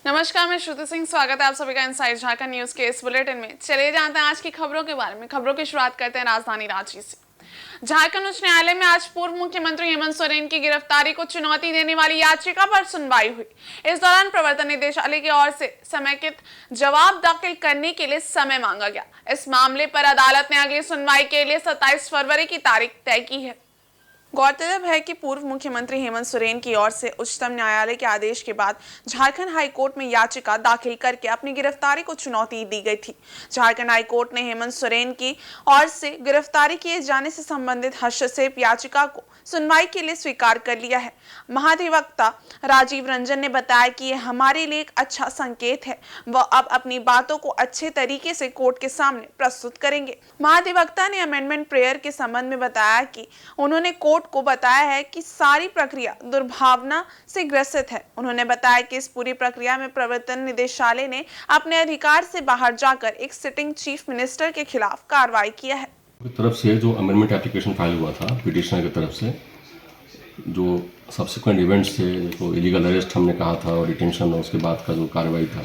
नमस्कार, मैं श्रुति सिंह। स्वागत है आप सभी का इनसाइड झारखंड न्यूज के इस बुलेटिन में। चलिए जानते हैं आज की खबरों के बारे में। खबरों की शुरुआत करते हैं राजधानी रांची से। झारखंड उच्च न्यायालय में आज पूर्व मुख्यमंत्री हेमंत सोरेन की गिरफ्तारी को चुनौती देने वाली याचिका पर सुनवाई हुई। इस दौरान प्रवर्तन निदेशालय की ओर से समेकित जवाब दाखिल करने के लिए समय मांगा गया। इस मामले पर अदालत ने अगली सुनवाई के लिए 27 फरवरी की तारीख तय की है। गौरतलब है कि पूर्व मुख्यमंत्री हेमंत सोरेन की ओर से उच्चतम न्यायालय के आदेश के बाद झारखंड हाई कोर्ट में याचिका दाखिल करके अपनी गिरफ्तारी को चुनौती दी गई थी। झारखंड हाई कोर्ट ने हेमंत सोरेन की ओर से गिरफ्तारी किए जाने से संबंधित हस्तक्षेप याचिका को सुनवाई के लिए स्वीकार कर लिया है। महाधिवक्ता राजीव रंजन ने बताया कि यह हमारे लिए एक अच्छा संकेत है। वह अब अपनी बातों को अच्छे तरीके से कोर्ट के सामने प्रस्तुत करेंगे। महाधिवक्ता ने अमेंडमेंट प्रेयर के संबंध में बताया कि उन्होंने कोर्ट को बताया है कि सारी प्रक्रिया दुर्भावना से ग्रसित है। उन्होंने बताया कि इस पूरी प्रक्रिया में प्रवर्तन निदेशालय ने अपने अधिकार से बाहर जाकर एक सिटिंग चीफ मिनिस्टर के खिलाफ कार्रवाई किया है। तरफ से जो अमेंडमेंट एप्लीकेशन फाइल हुआ था पिटिशनर की तरफ से, जो सब्सिक्वेंट इवेंट्स थे, जो इलीगल अरेस्ट हमने कहा था और डिटेंशन और उसके बाद का जो कार्रवाई था,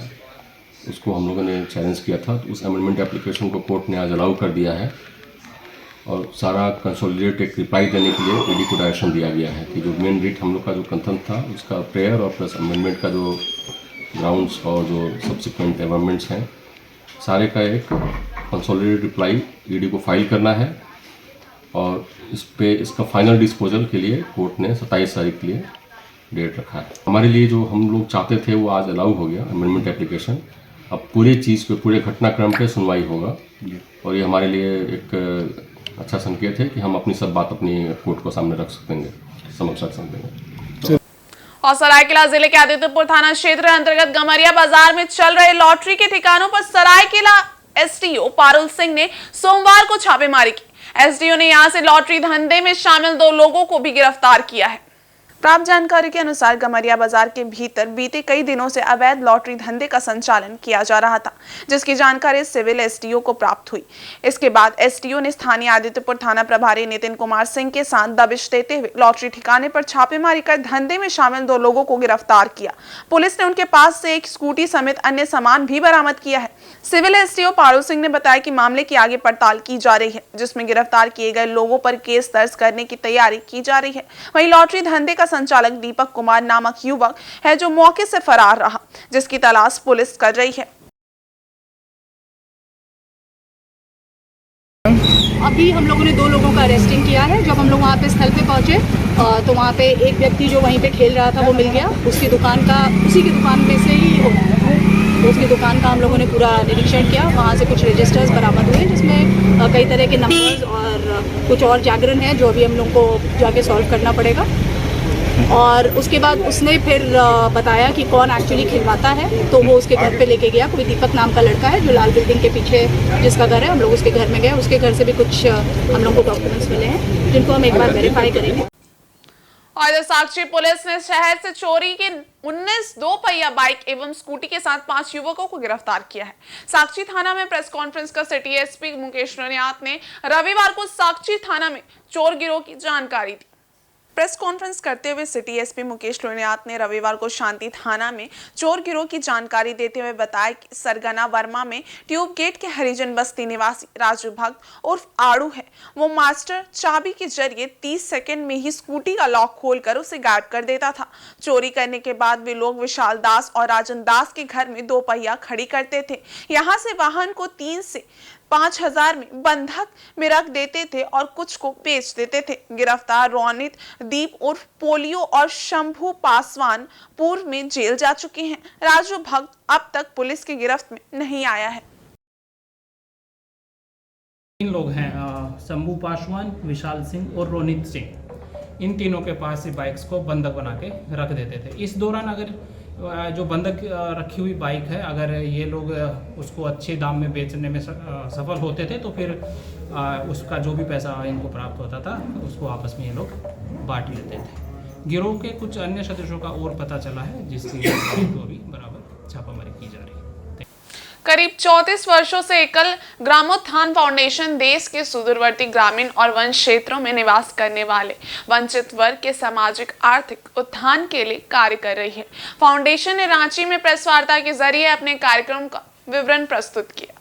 उसको हम लोगों ने चैलेंज किया था। तो उस अमेंडमेंट एप्लीकेशन को कोर्ट ने आज अलाउ कर दिया है और सारा कंसोलिडेट एक रिप्लाई देने के लिए ईडी को डायरेक्शन दिया गया है कि जो मेन रिट हम लोग का जो कंथन था उसका प्रेयर और प्लस अमेंडमेंट का जो ग्राउंड्स और जो सब्सिक्वेंट अमेंडमेंट्स हैं, सारे का एक कंसोलिडेटेड रिप्लाई ईडी को फाइल करना है और इसका फाइनल डिस्पोजल के लिए कोर्ट ने 27 तारीख के लिए डेट रखा है। हमारे लिए जो हम लोग चाहते थे वो आज अलाउ हो गया अमेंडमेंट एप्लीकेशन। अब पूरे चीज़ पे, पूरे घटनाक्रम पे सुनवाई होगा और ये हमारे लिए एक अच्छा संकेत है कि हम अपनी सब बात अपनी कोर्ट को सामने रख सकेंगे, समक्ष रख सकेंगे। और सरायकेला जिले के आदित्यपुर थाना क्षेत्र अंतर्गत गमरिया बाजार में चल रहे लॉटरी के ठिकानों पर सरायकेला एसडीओ पारुल सिंह ने सोमवार को छापेमारी की। एसडीओ ने यहां से लॉटरी धंधे में शामिल 2 लोगों को भी गिरफ्तार किया है। प्राप्त जानकारी के अनुसार गमरिया बाजार के भीतर बीते कई दिनों से अवैध लॉटरी धंधे का संचालन किया जा रहा था, जिसकी जानकारी सिविल एसडीओ को प्राप्त हुई। इसके बाद एसडीओ ने स्थानीय आदित्यपुर थाना प्रभारी नितिन कुमार सिंह के साथ दबिश देते हुए लॉटरी ठिकाने पर छापेमारी कर धंधे में शामिल 2 लोगों को गिरफ्तार किया। पुलिस ने उनके पास से एक स्कूटी समेत अन्य सामान भी बरामद किया है। सिविल एसडीओ पारुल सिंह ने बताया कि मामले की आगे पड़ताल की जा रही है, जिसमें गिरफ्तार किए गए लोगों पर केस दर्ज करने की तैयारी की जा रही है। वहीं लॉटरी धंधे का संचालक दीपक कुमार नामक युवक है जो मौके से फरार रहा, जिसकी तलाश पुलिस कर रही है। अभी हम लोगों ने 2 लोगों का अरेस्टिंग किया है। जब हम लोग वहाँ पे स्थल पे पहुँचे तो वहाँ पे एक व्यक्ति जो वहीं पे खेल रहा था वो मिल गया। उसी की दुकान में से ही तो उसकी दुकान का हम लोगों ने पूरा निरीक्षण किया। वहाँ से कुछ रजिस्टर्स बरामद हुए जिसमें कई तरह के नंबर्स और कुछ और जागरण है जो अभी हम लोग को जाके सॉल्व करना पड़ेगा। और उसके बाद उसने फिर बताया कि कौन एक्चुअली खिलवाता है, तो वो उसके घर पे लेके गया। कोई दीपक नाम का लड़का है जो लाल बिल्डिंग के पीछे जिसका घर है, हम लोग उसके घर में गए। उसके घर से भी कुछ हम लोग को डॉक्यूमेंट्स मिले हैं जिनको हम एक बार वेरीफाई करेंगे। और इधर साक्षी पुलिस ने शहर से चोरी की 19 2 पहिया बाइक एवं स्कूटी के साथ 5 युवकों को गिरफ्तार किया है। साक्षी थाना में प्रेस कॉन्फ्रेंस कर सिटी एसपी मुकेश लोनियात ने रविवार को साक्षी थाना में चोर गिरोह की जानकारी दी। प्रेस कॉन्फ्रेंस करते हुए सिटी एसपी मुकेश लोनियात ने रविवार को शांति थाना में चोर गिरोह की जानकारी देते हुए बताया कि सरगना वर्मा में ट्यूब गेट के हरिजन बस्ती निवासी राजू भक्त उर्फ आड़ू है। वो मास्टर चाबी के जरिए 30 सेकंड में ही स्कूटी का लॉक खोलकर उसे गायब कर देता था। चोरी करने के बाद वे लोग विशाल दास और राजन दास के घर में 2 पहिया खड़ी करते थे। यहाँ से वाहन को 3 से 5,000 में बंधक में रख देते थे और कुछ को बेच देते थे। गिरफ्तार रोनित दीप उर्फ पोलियो और शंभू पासवान पूर्व में जेल जा चुके हैं। राजू भक्त अब तक पुलिस की गिरफ्त में नहीं आया है। 3 लोग हैं, शंभू पासवान, विशाल सिंह और रोनित सिंह। इन तीनों के पास से बाइक्स को बंधक बना के रख देते थे। इस दौरान अगर जो बंधक रखी हुई बाइक है, अगर ये लोग उसको अच्छे दाम में बेचने में सफल होते थे तो फिर उसका जो भी पैसा इनको प्राप्त होता था उसको आपस में ये लोग बांट लेते थे। गिरोह के कुछ अन्य सदस्यों का और पता चला है जिसकी भी बराबर छापामारी की जा रही है। करीब 34 वर्षों से एकल ग्रामोत्थान फाउंडेशन देश के सुदूरवर्ती ग्रामीण और वन क्षेत्रों में निवास करने वाले वंचित वर्ग के सामाजिक आर्थिक उत्थान के लिए कार्य कर रही है। फाउंडेशन ने रांची में प्रेस वार्ता के जरिए अपने कार्यक्रम का विवरण प्रस्तुत किया।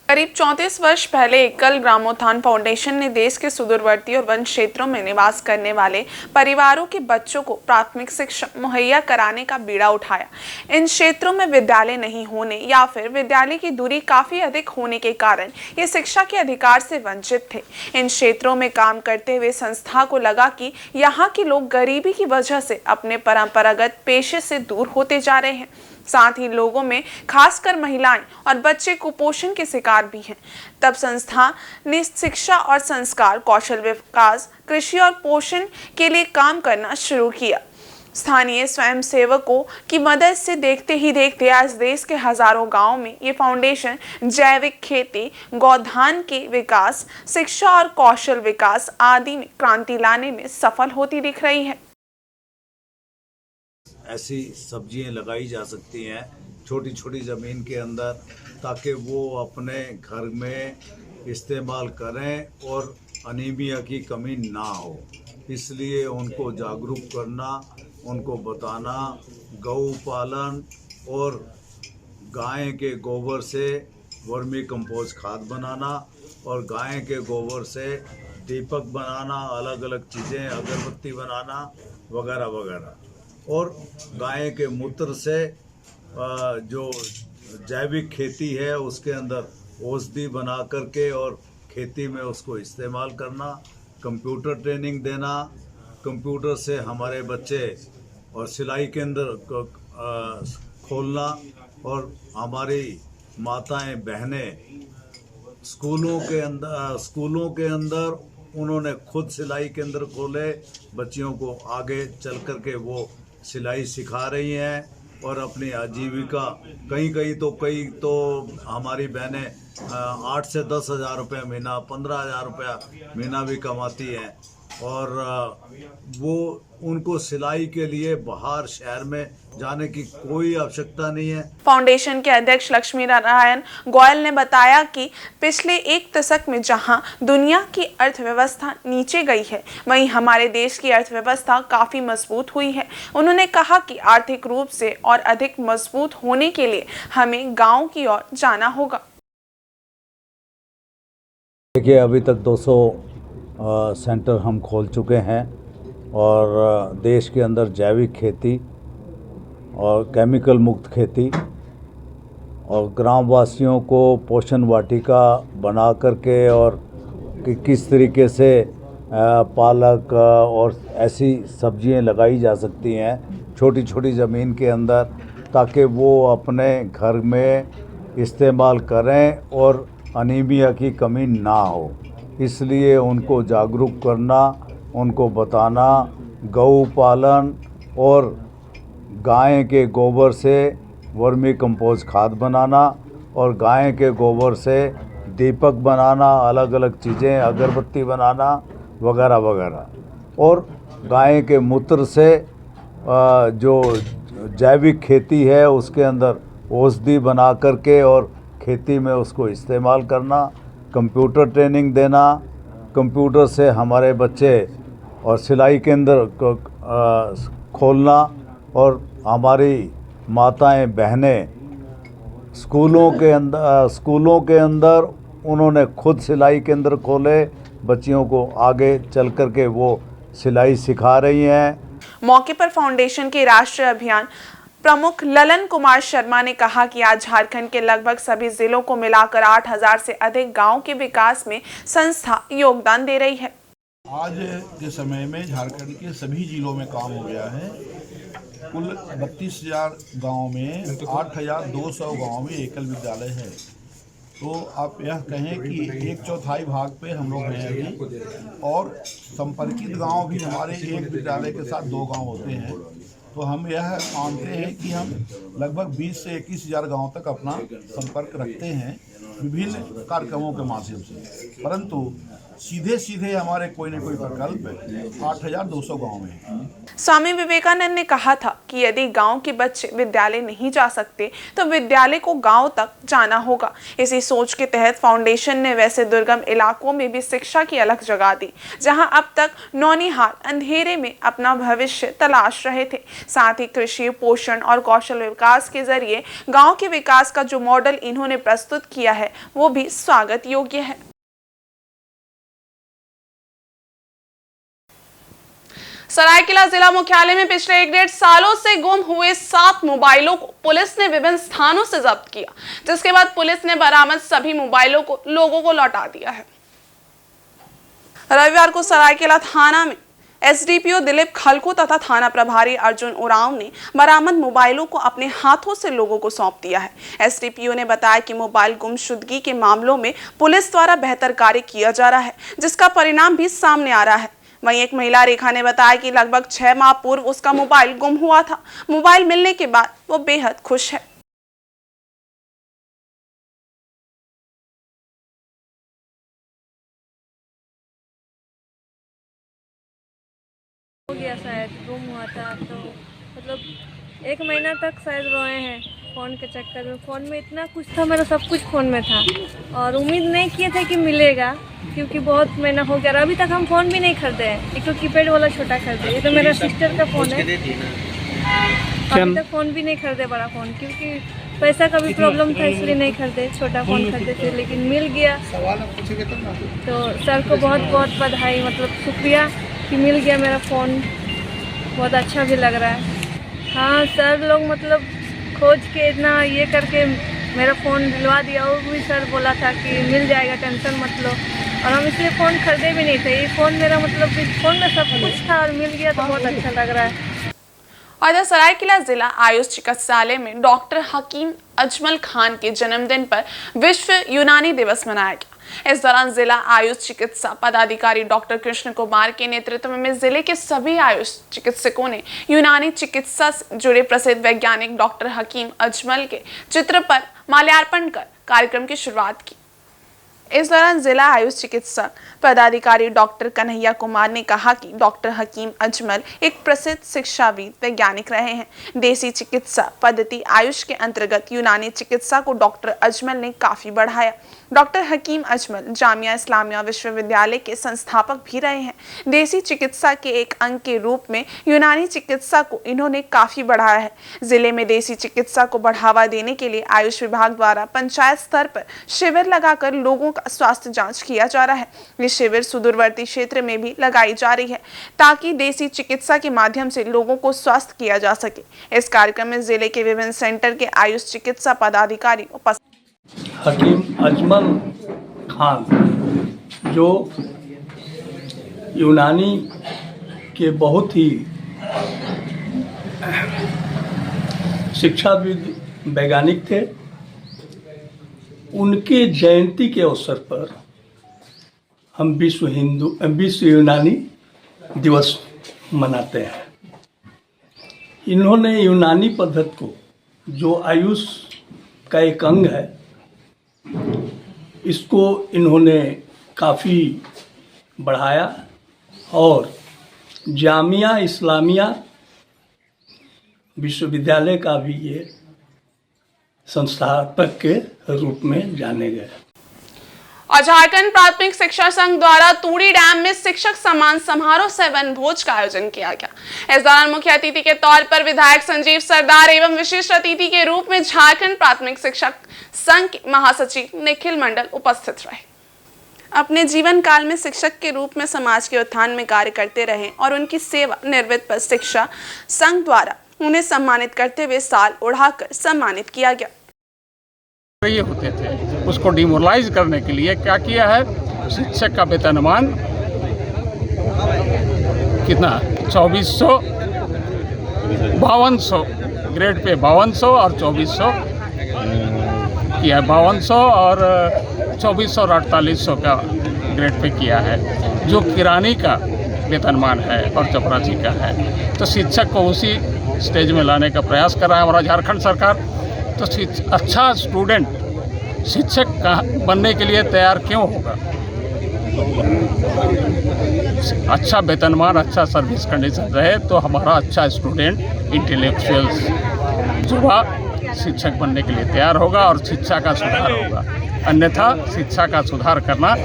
करीब 34 वर्ष पहले एकल ग्रामोत्थान फाउंडेशन ने देश के सुदूरवर्ती और वन क्षेत्रों में निवास करने वाले परिवारों के बच्चों को प्राथमिक शिक्षा मुहैया कराने का बीड़ा उठाया। इन क्षेत्रों में विद्यालय नहीं होने या फिर विद्यालय की दूरी काफी अधिक होने के कारण ये शिक्षा के अधिकार से वंचित थे। इन क्षेत्रों में काम करते हुए संस्था को लगा कि यहाँ के लोग गरीबी की वजह से अपने परंपरागत पेशे से दूर होते जा रहे हैं। साथ ही लोगों में खासकर महिलाएं और बच्चे कुपोषण के शिकार भी हैं। तब संस्था ने शिक्षा और संस्कार, कौशल विकास, कृषि और पोषण के लिए काम करना शुरू किया। स्थानीय स्वयंसेवकों की मदद से देखते ही देखते आज देश के हजारों गांवों में ये फाउंडेशन जैविक खेती, गौधान के विकास, शिक्षा और कौशल विकास आदि में क्रांति लाने में सफल होती दिख रही है। ऐसी सब्जियां लगाई जा सकती हैं छोटी छोटी ज़मीन के अंदर, ताकि वो अपने घर में इस्तेमाल करें और अनीमिया की कमी ना हो। इसलिए उनको जागरूक करना, उनको बताना, गौ पालन और गाय के गोबर से वर्मी कंपोस्ट खाद बनाना और गाय के गोबर से दीपक बनाना, अलग अलग चीज़ें, अगरबत्ती बनाना वगैरह वगैरह। और गाय के मूत्र से जो जैविक खेती है उसके अंदर औषधि बना करके और खेती में उसको इस्तेमाल करना, कंप्यूटर ट्रेनिंग देना, कंप्यूटर से हमारे बच्चे और सिलाई केंद्र खोलना और हमारी माताएं बहनें स्कूलों के अंदर उन्होंने खुद सिलाई केंद्र खोले, बच्चियों को आगे चल कर के वो सिलाई सिखा रही हैं और अपनी आजीविका कई तो हमारी बहनें 8 से 10 हज़ार रुपये महीना, 15 हज़ार रुपया महीना भी कमाती हैं और वो उनको सिलाई के लिए बाहर शहर में जाने की कोई आवश्यकता नहीं है। फाउंडेशन के अध्यक्ष लक्ष्मी नारायण गोयल ने बताया कि पिछले एक दशक में जहां दुनिया की अर्थव्यवस्था नीचे गई है, वहीं हमारे देश की अर्थव्यवस्था काफी मजबूत हुई है। उन्होंने कहा कि आर्थिक रूप से और अधिक मजबूत होने के लिए हमें गाँव की ओर जाना होगा। देखिए, अभी तक 200 सेंटर हम खोल चुके हैं और देश के अंदर जैविक खेती और केमिकल मुक्त खेती और ग्रामवासियों को पोषण वाटिका बना करके और कि किस तरीके से पालक और ऐसी सब्जियां लगाई जा सकती हैं छोटी छोटी ज़मीन के अंदर, ताकि वो अपने घर में इस्तेमाल करें और अनीमिया की कमी ना हो। इसलिए उनको जागरूक करना, उनको बताना, गौ पालन और गाय के गोबर से वर्मी कंपोस्ट खाद बनाना और गाय के गोबर से दीपक बनाना, अलग अलग चीज़ें, अगरबत्ती बनाना वगैरह वगैरह। और गाय के मूत्र से जो जैविक खेती है उसके अंदर औषधि बना करके और खेती में उसको इस्तेमाल करना, कंप्यूटर ट्रेनिंग देना, कंप्यूटर से हमारे बच्चे और सिलाई केंद्र खोलना और हमारी माताएं बहनें स्कूलों के अंदर उन्होंने खुद सिलाई केंद्र खोले, बच्चियों को आगे चल कर के वो सिलाई सिखा रही हैं। मौके पर फाउंडेशन के राष्ट्रीय अभियान प्रमुख ललन कुमार शर्मा ने कहा कि आज झारखंड के लगभग सभी जिलों को मिलाकर 8000 से अधिक गांवों के विकास में संस्था योगदान दे रही है। आज के समय में झारखंड के सभी जिलों में काम हो गया है। कुल 32,000 गाँव में 8,200 गाँव में एकल विद्यालय है। तो आप यह कहें कि 1/4 भाग पे हम लोग हैं अभी, और संपर्कित गांव भी हमारे एक विद्यालय के साथ 2 गांव होते हैं। तो हम यह मानते हैं कि हम लगभग 20 से 21,000 गाँव तक अपना संपर्क रखते हैं विभिन्न कार्यक्रमों के माध्यम से। परंतु सीधे सीधे हमारे कोई न कोई प्रकल्प 8,200 गांव में है। स्वामी विवेकानंद ने कहा था कि यदि गांव के बच्चे विद्यालय नहीं जा सकते तो विद्यालय को गांव तक जाना होगा। इसी सोच के तहत फाउंडेशन ने वैसे दुर्गम इलाकों में भी शिक्षा की अलग जगह दी जहां अब तक नौनिहाल अंधेरे में अपना भविष्य तलाश रहे थे। साथ ही कृषि, पोषण और कौशल विकास के जरिए गाँव के विकास का जो मॉडल इन्होंने प्रस्तुत किया है वो भी स्वागत योग्य है। सरायकेला जिला मुख्यालय में पिछले 1.5 सालों से गुम हुए 7 मोबाइलों को पुलिस ने विभिन्न स्थानों से जब्त किया, जिसके बाद पुलिस ने बरामद सभी मोबाइलों को लोगों को लौटा दिया है। रविवार को सरायकेला थाना में एसडीपीओ दिलीप खलको तथा थाना प्रभारी अर्जुन उरांव ने बरामद मोबाइलों को अपने हाथों से लोगों को सौंप दिया है। एसडीपीओ ने बताया कि मोबाइल गुमशुदगी के मामलों में पुलिस द्वारा बेहतर कार्य किया जा रहा है, जिसका परिणाम भी सामने आ रहा है। वहीं एक महिला रेखा ने बताया कि लगभग 6 माह पूर्व उसका मोबाइल गुम हुआ था। मोबाइल मिलने के बाद वो बेहद खुश है। हो गया, शायद गुम हुआ था तो मतलब 1 महीना तक शायद रोए हैं फ़ोन के चक्कर में। फ़ोन में इतना कुछ था, मेरा सब कुछ फ़ोन में था और उम्मीद नहीं किए थे कि मिलेगा, क्योंकि बहुत महीना हो गया। अभी तक हम फ़ोन भी नहीं खरीदे हैं, एक तो कीपैड वाला छोटा खरीदे। ये तो मेरा सिस्टर का फ़ोन है। अभी तक फ़ोन भी नहीं खरीदे बड़ा फ़ोन, क्योंकि पैसा का भी प्रॉब्लम था, इसलिए नहीं खरीदे। छोटा फ़ोन खरीदे थे, लेकिन मिल गया। तो सर को बहुत बहुत बधाई, मतलब शुक्रिया कि मिल गया मेरा फ़ोन। बहुत अच्छा भी लग रहा है। हाँ, सर लोग मतलब खोज के इतना ये करके मेरा फ़ोन दिलवा दिया। वो भी सर बोला था कि मिल जाएगा, टेंशन मत लो। और हम इसलिए फ़ोन खरीदे भी नहीं थे। ये फ़ोन मेरा मतलब इस फ़ोन में सब कुछ था और मिल गया तो बहुत अच्छा लग रहा है। और इधर सरायकेला जिला आयुष चिकित्सालय में डॉक्टर हकीम अजमल खान के जन्मदिन पर विश्व यूनानी दिवस मनाया गया। इस दौरान जिला आयुष चिकित्सा पदाधिकारी डॉक्टर कृष्ण कुमार के नेतृत्व में जिले के सभी आयुष चिकित्सकों ने यूनानी चिकित्सा से जुड़े प्रसिद्ध वैज्ञानिक डॉक्टर हकीम अजमल के चित्र पर माल्यार्पण कर कार्यक्रम की शुरुआत की। इस दौरान जिला आयुष चिकित्सा पदाधिकारी डॉक्टर कन्हैया कुमार ने कहा कि डॉक्टर हकीम अजमल एक प्रसिद्ध शिक्षाविद वैज्ञानिक रहे हैं। देसी चिकित्सा पद्धति आयुष के अंतर्गत यूनानी चिकित्सा को डॉक्टर अजमल ने काफी बढ़ाया। डॉक्टर हकीम अजमल जामिया इस्लामिया विश्वविद्यालय के संस्थापक भी रहे हैं। देसी चिकित्सा के एक अंग के रूप में यूनानी चिकित्सा को इन्होंने काफी बढ़ाया है। जिले में देसी चिकित्सा को बढ़ावा देने के लिए आयुष विभाग द्वारा पंचायत स्तर पर शिविर लगाकर लोगों का स्वास्थ्य जांच किया जा रहा है। ये शिविर सुदूरवर्ती क्षेत्र में भी लगाई जा रही है ताकि देसी चिकित्सा के माध्यम से लोगों को स्वस्थ किया जा सके। इस कार्यक्रम में जिले के विभिन्न सेंटर के आयुष चिकित्सा पदाधिकारी उपस्थित। हकीम अजमल खान जो यूनानी के बहुत ही शिक्षाविद वैज्ञानिक थे, उनके जयंती के अवसर पर हम विश्व यूनानी दिवस मनाते हैं। इन्होंने यूनानी पद्धति को, जो आयुष का एक अंग है, इसको इन्होंने काफ़ी बढ़ाया और जामिया इस्लामिया विश्वविद्यालय का भी ये संस्थापक के रूप में जाने गए। और झारखंड प्राथमिक शिक्षा संघ द्वारा तूड़ी डैम में शिक्षक सम्मान समारोह सह वनभोज का आयोजन किया गया। इस दौरान मुख्य अतिथि के तौर पर विधायक संजीव सरदार एवं विशिष्ट अतिथि के रूप में झारखंड प्राथमिक शिक्षक संघ के महासचिव निखिल मंडल उपस्थित रहे। अपने जीवन काल में शिक्षक के रूप में समाज के उत्थान में कार्य करते रहे और उनकी सेवा निवृत्त पर शिक्षा संघ द्वारा उन्हें सम्मानित करते हुए साल उड़ाकर सम्मानित किया गया। ये होते थे, उसको डिमोरलाइज करने के लिए क्या किया है, शिक्षक का वेतनमान कितना 2400 5200 ग्रेड पे 5200 और 2400 किया है, 5200 और 2400 और 4800 का ग्रेड पे किया है, जो किरानी का वेतनमान है और चपरासी का है। तो शिक्षक को उसी स्टेज में लाने का प्रयास कर रहा है हमारा झारखंड सरकार। तो अच्छा स्टूडेंट शिक्षक बनने के लिए तैयार क्यों होगा? अच्छा वेतनमान, अच्छा सर्विस कंडीशन रहे तो हमारा अच्छा स्टूडेंट इंटेलेक्चुअल्स युवा शिक्षक बनने के लिए तैयार होगा और शिक्षा का सुधार होगा। अन्यथा शिक्षा का सुधार करना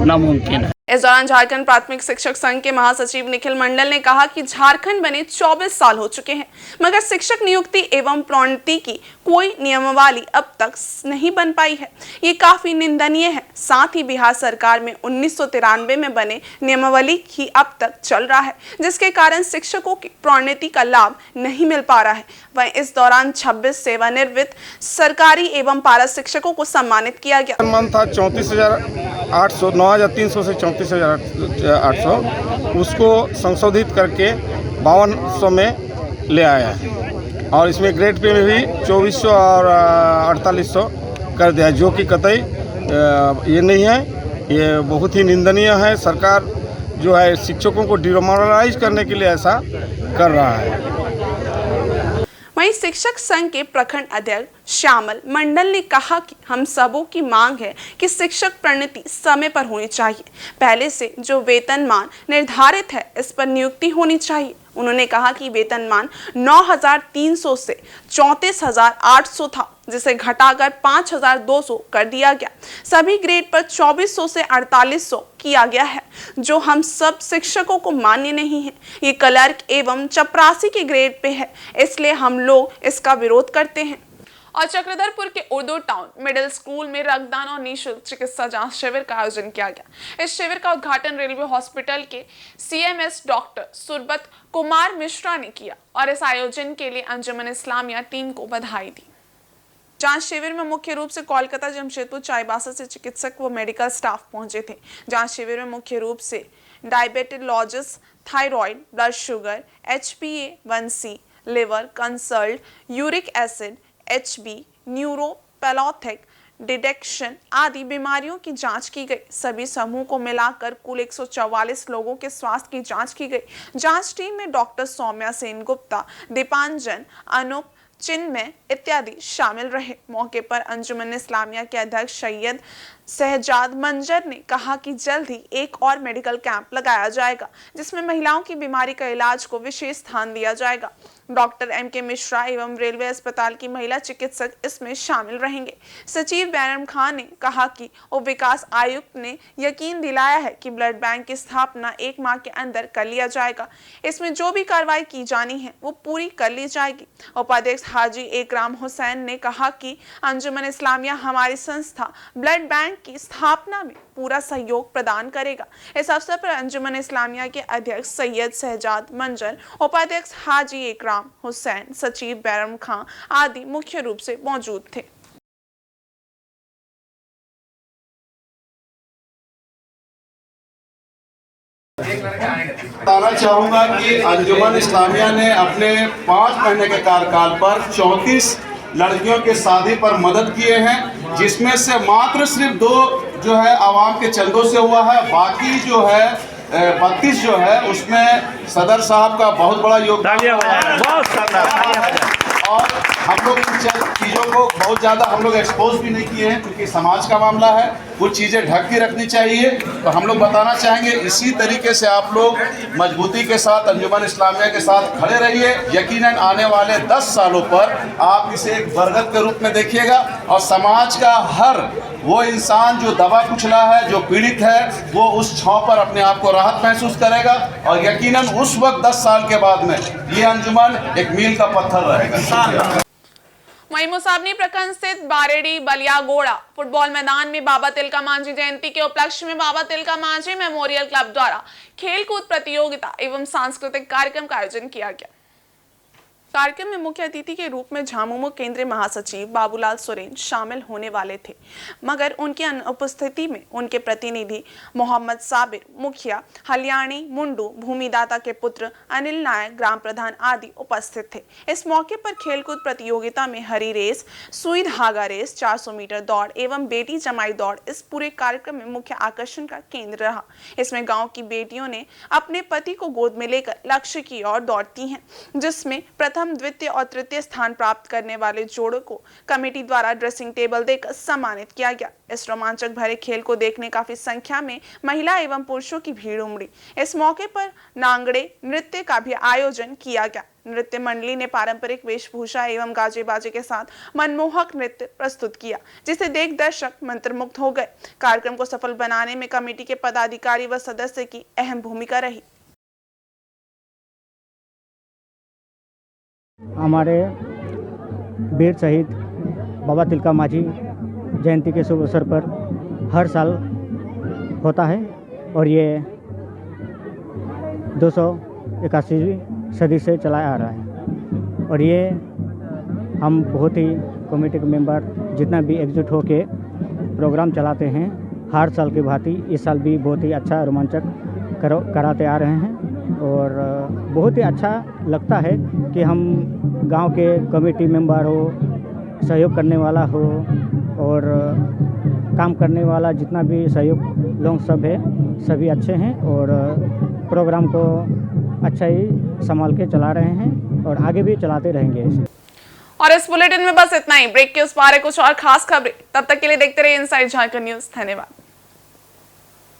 नामुमकिन है। इस दौरान झारखंड प्राथमिक शिक्षक संघ के महासचिव निखिल मंडल ने कहा कि झारखंड बने 24 साल हो चुके हैं, मगर शिक्षक नियुक्ति एवं प्रोन्नति की कोई नियमावली अब तक नहीं बन पाई है। ये काफी निंदनीय है। साथ ही बिहार सरकार में 1993 में बने नियमावली ही अब तक चल रहा है, जिसके कारण शिक्षकों की प्रोन्नति का लाभ नहीं मिल पा रहा है। वहीं इस दौरान 26 सेवानिवृत्त सरकारी एवं पारा शिक्षकों को सम्मानित किया गया। सम्मान था 34,800, 9,300 से 34,800, उसको संशोधित करके 5200 में ले आया है और इसमें ग्रेड पे में भी 2400 और 4800 कर दिया, जो कि कतई ये नहीं है। ये बहुत ही निंदनीय है। सरकार जो है शिक्षकों को डिमोरलाइज करने के लिए ऐसा कर रहा है। वहीं शिक्षक संघ के प्रखंड अध्यक्ष श्यामल मंडल ने कहा कि हम सबों की मांग है कि शिक्षक प्रोन्नति समय पर होनी चाहिए। पहले से जो वेतनमान निर्धारित है इस पर नियुक्ति होनी चाहिए। उन्होंने कहा कि वेतनमान 9,300 से 34,800 था, जिसे घटाकर 5,200 कर दिया गया। सभी ग्रेड पर 2400 से 4800 किया गया है, जो हम सब शिक्षकों को मान्य नहीं है। ये क्लर्क एवं चपरासी के ग्रेड पे है, इसलिए हम लोग इसका विरोध करते हैं। और चक्रधरपुर के उर्दू टाउन मिडिल स्कूल में रक्तदान और निःशुल्क चिकित्सा जांच शिविर का आयोजन किया गया। इस शिविर का उद्घाटन रेलवे हॉस्पिटल के CMS डॉक्टर सुरबत कुमार मिश्रा ने किया और इस आयोजन के लिए अंजुमन इस्लामिया टीम को बधाई दी। जांच शिविर में मुख्य रूप से कोलकाता, जमशेदपुर, चाईबासा से चिकित्सक व मेडिकल स्टाफ पहुंचे थे। जांच शिविर में मुख्य रूप से diabetologist, thyroid, blood sugar, HbA1c, liver consult, uric acid, HB, neuro, pathologic detection आदि बीमारियों की जांच की गई। सभी समूह को मिलाकर कुल 144 लोगों के स्वास्थ्य की जांच की गई। जांच टीम में डॉक्टर सौम्या सेन गुप्ता, दीपांजन, अनूप, चिन्मय इत्यादि शामिल रहे। मौके पर अंजुमन इस्लामिया के अध्यक्ष सैयद शहजाद मंजर ने कहा कि जल्द ही एक और मेडिकल कैंप लगाया जाएगा, जिसमें महिलाओं की बीमारी का इलाज को विशेष स्थान दिया जाएगा। डॉक्टर MK मिश्रा एवं रेलवे अस्पताल की महिला चिकित्सक इसमें शामिल रहेंगे। सचिव बैरम खान ने कहा कि उप विकास आयुक्त ने यकीन दिलाया है कि ब्लड बैंक की स्थापना 1 माह के अंदर कर लिया जाएगा। इसमें जो भी कार्रवाई की जानी है वो पूरी कर ली जाएगी। उपाध्यक्ष हाजी एकराम हुसैन ने कहा कि अंजुमन इस्लामिया हमारी संस्था ब्लड बैंक की स्थापना में पूरा सहयोग प्रदान करेगा। इस अवसर पर अंजुमन इस्लामिया के अध्यक्ष सैयद शहजाद मंजर, उपाध्यक्ष हाजी एकराम हुसैन, सचिव बैरम खान आदि मुख्य रूप से मौजूद थे। बताना चाहूँगा कि अंजुमन इस्लामिया ने अपने 5 महीने के कार्यकाल पर 34 लड़कियों के शादी पर मदद किए हैं, जिसमें से मात्र सिर्फ 2 जो है आवाम के चंदों से हुआ है। बाकी जो है 32 जो है उसमें सदर साहब का बहुत बड़ा योगदान है। और हम लोग इन चीज़ों को बहुत ज़्यादा हम लोग एक्सपोज भी नहीं किए हैं, क्योंकि समाज का मामला है, कुछ चीज़ें ढक के रखनी चाहिए। तो हम लोग बताना चाहेंगे इसी तरीके से आप लोग मजबूती के साथ अंजुमन इस्लामिया के साथ खड़े रहिए। यकीनन आने वाले 10 सालों पर आप इसे एक बरगद के रूप में देखिएगा और समाज का हर वो इंसान जो दबा कुचला है, जो पीड़ित है, वो उस छांव पर अपने आप को राहत महसूस करेगा और यकीनन उस वक्त 10 साल के बाद में ये अंजुमन एक मील का पत्थर रहेगा। वहीं मुसाबनी प्रखंड स्थित बारेडी बलियागोड़ा फुटबॉल मैदान में बाबा तिलका मांझी जयंती के उपलक्ष्य में बाबा तिलका मांझी मेमोरियल क्लब द्वारा खेलकूद प्रतियोगिता एवं सांस्कृतिक कार्यक्रम का आयोजन किया गया। कार्यक्रम में मुख्य अतिथि के रूप में झामुमो केंद्रीय महासचिव बाबूलाल सोरेन शामिल होने वाले थे, मगर उनकी अनुपस्थिति में उनके प्रतिनिधि मोहम्मद साबिर, मुखिया हलियाणी मुंडू, भूमिदाता के पुत्र अनिल नायक, ग्राम प्रधान आदि उपस्थित थे। इस मौके पर खेलकूद प्रतियोगिता में हरी रेस, सुई धागा रेस, 400 मीटर दौड़ एवं बेटी जमाई दौड़ इस पूरे कार्यक्रम में मुख्य आकर्षण का केंद्र रहा। इसमें गाँव की बेटियों ने अपने पति को गोद में लेकर लक्ष्य की ओर दौड़ती हैं, जिसमें प्रथम प्रथम, द्वितीय और तृतीय स्थान प्राप्त करने वाले जोड़ों को कमेटी द्वारा ड्रेसिंग टेबल देकर सम्मानित किया गया। इस रोमांचक भरे खेल को देखने काफी संख्या में महिला एवं पुरुषों की भीड़ उमड़ी। इस मौके पर नांगड़े नृत्य का भी आयोजन किया गया। नृत्य मंडली ने पारंपरिक वेशभूषा एवं गाजे बाजे के साथ मनमोहक नृत्य प्रस्तुत किया, जिसे देख दर्शक मंत्रमुग्ध हो गए। कार्यक्रम को सफल बनाने में कमेटी के पदाधिकारी व सदस्य की अहम भूमिका रही। हमारे वीर शहीद बाबा तिलका मांझी जयंती के शुभ अवसर पर हर साल होता है और ये 281वीं सदी से चला आ रहा है और ये हम बहुत ही कमेटी के मेंबर जितना भी एकजुट होके प्रोग्राम चलाते हैं, हर साल की भांति इस साल भी बहुत ही अच्छा रोमांचक कराते आ रहे हैं और बहुत ही अच्छा लगता है कि हम गांव के कमेटी मेंबर हो, सहयोग करने वाला हो और काम करने वाला जितना भी सहयोग लोग सब है, सभी अच्छे हैं और प्रोग्राम को अच्छा ही संभाल के चला रहे हैं और आगे भी चलाते रहेंगे। और इस बुलेटिन में बस इतना ही। ब्रेक के उस पार है कुछ और खास खबरें, तब तक के लिए देखते रहिए इनसाइड झारखंड न्यूज़। धन्यवाद।